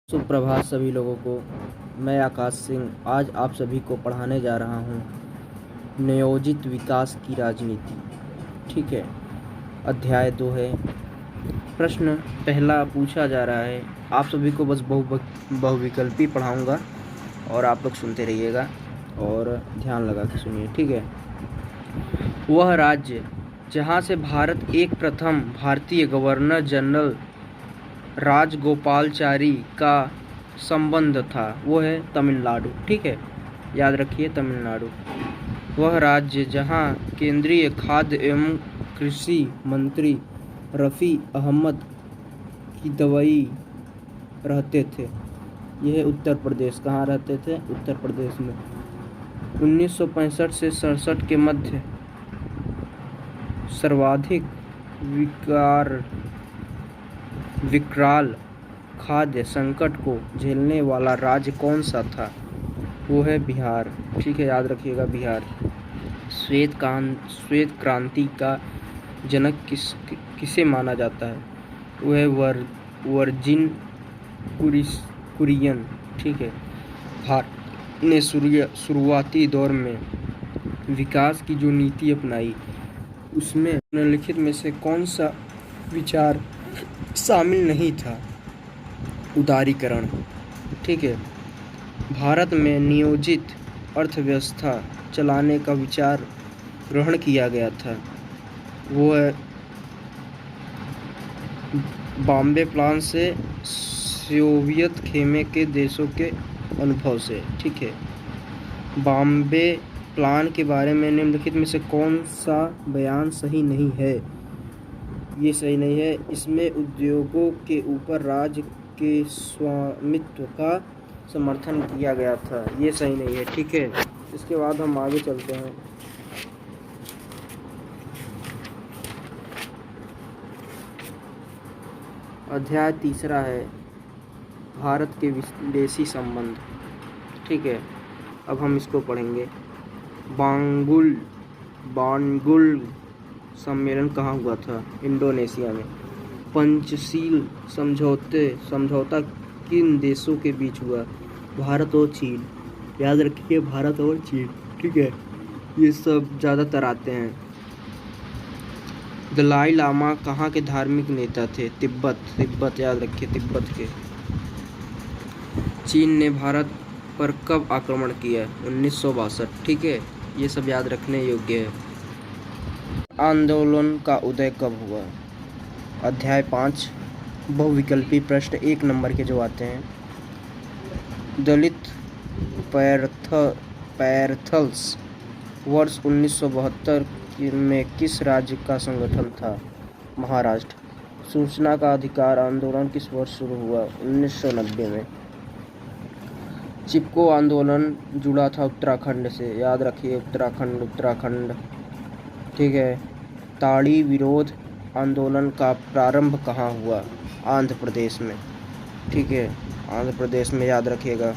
सुप्रभात सभी लोगों को। मैं आकाश सिंह आज आप सभी को पढ़ाने जा रहा हूँ नियोजित विकास की राजनीति। ठीक है, अध्याय 2 है। प्रश्न पहला पूछा जा रहा है। आप सभी को बस बहुविकल्पी पढ़ाऊँगा और आप लोग सुनते रहिएगा और ध्यान लगा के सुनिए। ठीक है। वह राज्य जहाँ से भारत एक प्रथम भारतीय गवर्नर जनरल राजगोपालाचारी का संबंध था वो है तमिलनाडु। ठीक है, याद रखिए तमिलनाडु। वह राज्य जहां केंद्रीय खाद्य एवं कृषि मंत्री रफ़ी अहमद किदवई रहते थे। यह उत्तर प्रदेश। कहाँ रहते थे? उत्तर प्रदेश में। 1965 से 67 के मध्य सर्वाधिक विकराल खाद्य संकट को झेलने वाला राज्य कौन सा था? वो है बिहार। ठीक है, याद रखिएगा बिहार। श्वेत क्रांति का जनक किसे माना जाता है? वो है वर्जिन कुरियन। ठीक है। भारत ने शुरुआती दौर में विकास की जो नीति अपनाई उसमें निम्नलिखित में से कौन सा विचार शामिल नहीं था? उदारीकरण। ठीक है। भारत में नियोजित अर्थव्यवस्था चलाने का विचार ग्रहण किया गया था। वो है बॉम्बे प्लान से, सोवियत खेमे के देशों के अनुभव से। ठीक है। बॉम्बे प्लान के बारे में निम्नलिखित में से कौन सा बयान सही नहीं है? ये सही नहीं है। इसमें उद्योगों के ऊपर राज्य के स्वामित्व का समर्थन किया गया था। ये सही नहीं है। ठीक है। इसके बाद हम आगे चलते हैं। अध्याय 3 है भारत के विदेशी संबंध। ठीक है, अब हम इसको पढ़ेंगे। बांगुल सम्मेलन कहाँ हुआ था? इंडोनेशिया में। पंचशील समझौता किन देशों के बीच हुआ? भारत और चीन। याद रखिए, भारत और चीन। ठीक है, ये सब ज़्यादातर आते हैं। दलाई लामा कहाँ के धार्मिक नेता थे? तिब्बत। याद रखिए, तिब्बत के। चीन ने भारत पर कब आक्रमण किया? 1962। ठीक है, ये सब याद रखने योग्य है। आंदोलन का उदय कब हुआ? अध्याय 5 बहुविकल्पी प्रश्न 1 नंबर के जो आते हैं। दलित पैंथर्स वर्ष 1972 में किस राज्य का संगठन था? महाराष्ट्र। सूचना का अधिकार आंदोलन किस वर्ष शुरू हुआ? 1990 में। चिपको आंदोलन जुड़ा था उत्तराखंड से। याद रखिए, उत्तराखंड। ठीक है। ताड़ी विरोध आंदोलन का प्रारंभ कहाँ हुआ? आंध्र प्रदेश में। ठीक है, आंध्र प्रदेश में। याद रखिएगा।